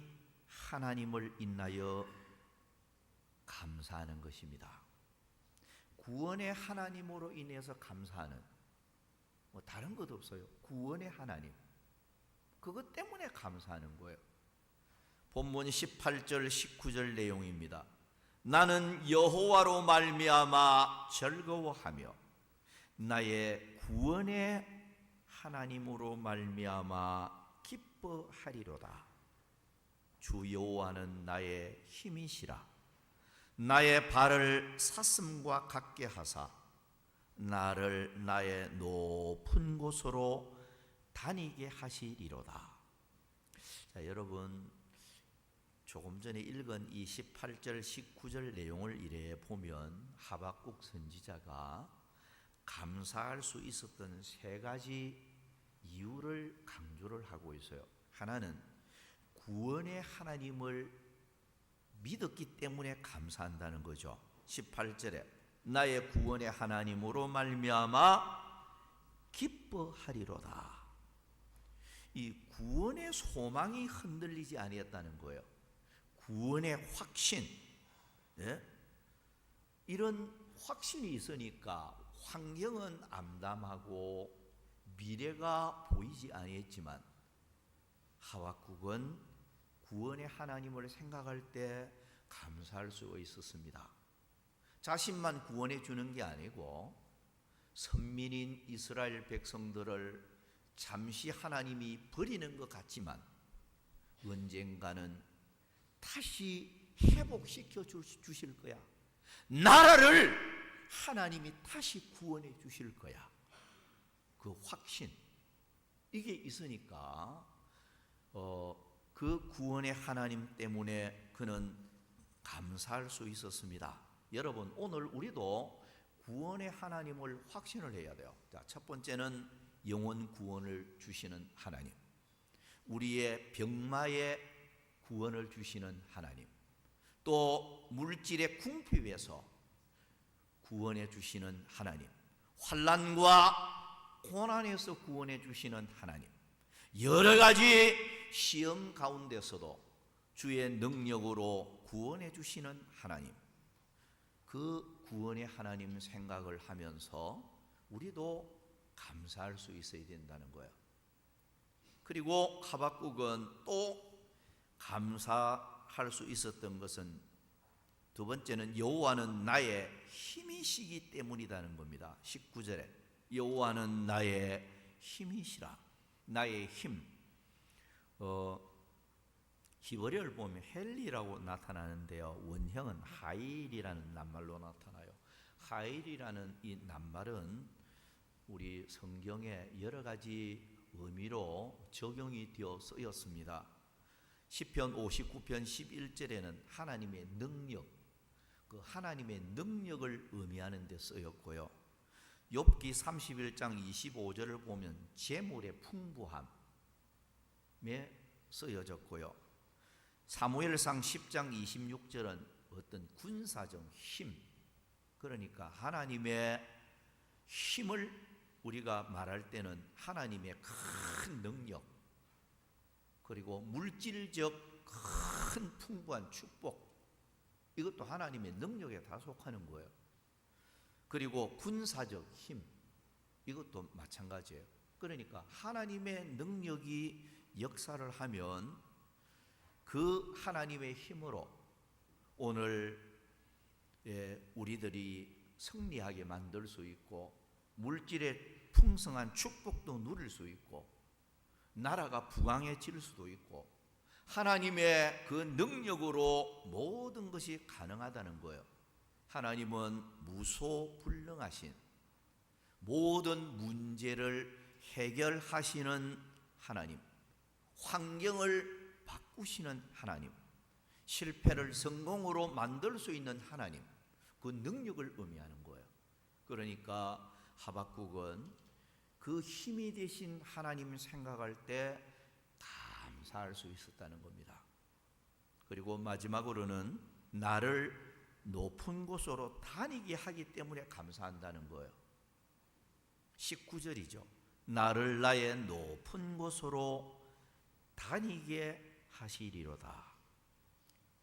하나님을 인하여 감사하는 것입니다. 구원의 하나님으로 인해서 감사하는, 다른 것 없어요. 구원의 하나님, 그것 때문에 감사하는 거예요. 본문 18절 19절 내용입니다. 나는 여호와로 말미암아 즐거워하며 나의 구원의 하나님으로 말미암아 기뻐하리로다. 주 여호와는 나의 힘이시라. 나의 발을 사슴과 같게 하사 나를 나의 높은 곳으로 다니게 하시리로다. 자, 여러분, 조금 전에 읽은 이 18절 19절 내용을 이래 보면 하박국 선지자가 감사할 수 있었던 세 가지 이유를 강조를 하고 있어요. 하나는 구원의 하나님을 믿었기 때문에 감사한다는 거죠. 18절에 나의 구원의 하나님으로 말미암아 기뻐하리로다. 이 구원의 소망이 흔들리지 아니었다는 거예요. 구원의 확신, 이런 확신이 있으니까 환경은 암담하고 미래가 보이지 아니했지만 하박국은 구원의 하나님을 생각할 때 감사할 수 있었습니다. 자신만 구원해 주는 게 아니고 선민인 이스라엘 백성들을 잠시 하나님이 버리는 것 같지만 언젠가는 다시 회복시켜 주실 거야. 나라를 하나님이 다시 구원해 주실 거야. 그 확신, 이게 있으니까 그 구원의 하나님 때문에 그는 감사할 수 있었습니다. 여러분, 오늘 우리도 구원의 하나님을 확신을 해야 돼요. 자, 첫 번째는 영혼 구원을 주시는 하나님, 우리의 병마에 구원을 주시는 하나님, 또 물질의 궁핍에서 구원해 주시는 하나님, 환난과 고난에서 구원해 주시는 하나님, 여러 가지 시험 가운데서도 주의 능력으로 구원해 주시는 하나님, 그 구원의 하나님 생각을 하면서 우리도 감사할 수 있어야 된다는 거예요. 그리고 하박국은 또 감사할 수 있었던 것은 두 번째는 여호와는 나의 힘이시기 때문이라는 겁니다. 19절에 여호와는 나의 힘이시라. 나의 힘, 히브리어를 보면 헬리라고 나타나는데요, 원형은 하일이라는 낱말로 나타나요. 하일이라는 이 낱말은 우리 성경에 여러 가지 의미로 적용이 되어 쓰였습니다. 시편 59편 11절에는 하나님의 능력, 그 하나님의 능력을 의미하는 데 쓰였고요. 욥기 31장 25절을 보면 재물의 풍부함에 쓰여졌고요. 사무엘상 10장 26절은 어떤 군사적 힘, 그러니까 하나님의 힘을 우리가 말할 때는 하나님의 큰 능력, 그리고 물질적 큰 풍부한 축복, 이것도 하나님의 능력에 다 속하는 거예요. 그리고 군사적 힘, 이것도 마찬가지예요. 그러니까 하나님의 능력이 역사를 하면 그 하나님의 힘으로 오늘 우리들이 승리하게 만들 수 있고, 물질의 풍성한 축복도 누릴 수 있고, 나라가 부강해질 수도 있고, 하나님의 그 능력으로 모든 것이 가능하다는 거예요. 하나님은 무소불능하신, 모든 문제를 해결하시는 하나님, 환경을 바꾸시는 하나님, 실패를 성공으로 만들 수 있는 하나님, 그 능력을 의미하는 거예요. 그러니까 하박국은 그 힘이 되신 하나님 생각할 때 감사할 수 있었다는 겁니다. 그리고 마지막으로는 나를 높은 곳으로 다니게 하기 때문에 감사한다는 거예요. 19절이죠. 나를 나의 높은 곳으로 다니게 하시리로다.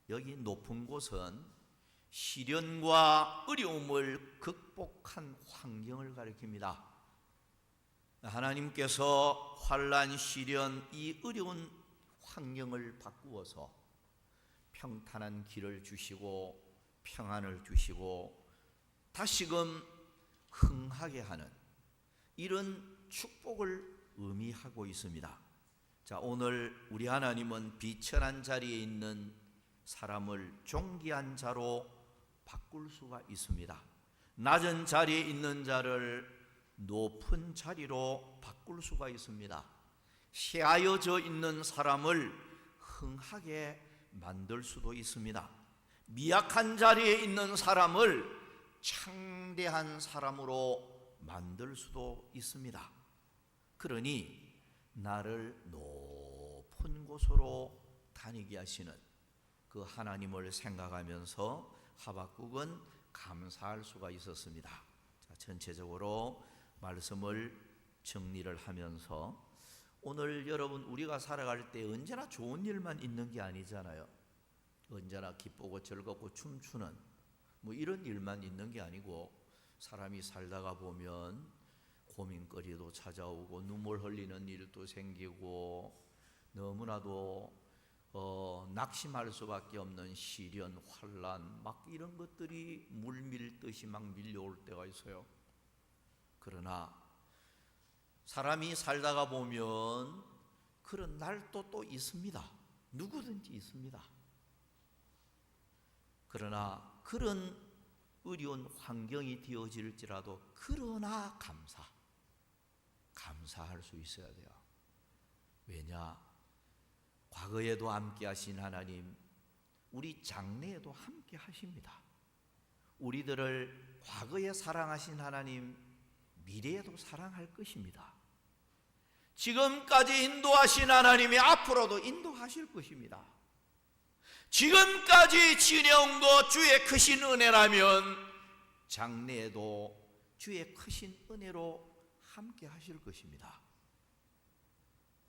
여기 높은 곳은 시련과 어려움을 극복한 환경을 가리킵니다. 하나님께서 환난, 시련, 이 어려운 환경을 바꾸어서 평탄한 길을 주시고 평안을 주시고 다시금 흥하게 하는 이런 축복을 의미하고 있습니다. 자, 오늘 우리 하나님은 비천한 자리에 있는 사람을 존귀한 자로 바꿀 수가 있습니다. 낮은 자리에 있는 자를 높은 자리로 바꿀 수가 있습니다. 쇠하여져 있는 사람을 흥하게 만들 수도 있습니다. 미약한 자리에 있는 사람을 창대한 사람으로 만들 수도 있습니다. 그러니 나를 높은 곳으로 다니게 하시는 그 하나님을 생각하면서 하박국은 감사할 수가 있었습니다. 자, 전체적으로 말씀을 정리를 하면서 오늘 여러분 우리가 살아갈 때 언제나 좋은 일만 있는 게 아니잖아요. 언제나 기쁘고 즐겁고 춤추는 뭐 이런 일만 있는 게 아니고 사람이 살다가 보면 고민거리도 찾아오고 눈물 흘리는 일도 생기고 너무나도 낙심할 수밖에 없는 시련, 환난 막 이런 것들이 물밀듯이 막 밀려올 때가 있어요. 그러나 사람이 살다가 보면 그런 날도 또 있습니다. 누구든지 있습니다. 그러나 그런 어려운 환경이 되어질지라도 그러나 감사할 수 있어야 돼요. 왜냐? 과거에도 함께 하신 하나님, 우리 장래에도 함께 하십니다. 우리들을 과거에 사랑하신 하나님, 미래에도 사랑할 것입니다. 지금까지 인도하신 하나님이 앞으로도 인도하실 것입니다. 지금까지 지내온 것 주의 크신 은혜라면 장래에도 주의 크신 은혜로 함께 하실 것입니다.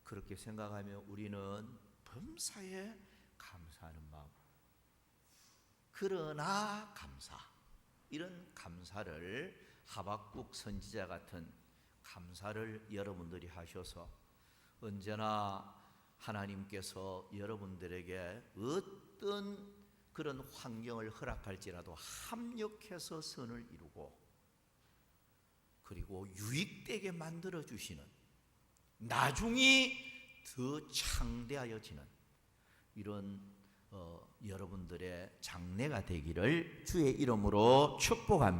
그렇게 생각하며 우리는 범사에 감사하는 마음, 그러나 감사, 이런 감사를 하박국 선지자 같은 감사를 여러분들이 하셔서 언제나 하나님께서 여러분들에게 어떤 그런 환경을 허락할지라도 합력해서 선을 이루고 그리고 유익되게 만들어주시는, 나중이 더 창대하여지는 이런 여러분들의 장래가 되기를 주의 이름으로 축복합니다.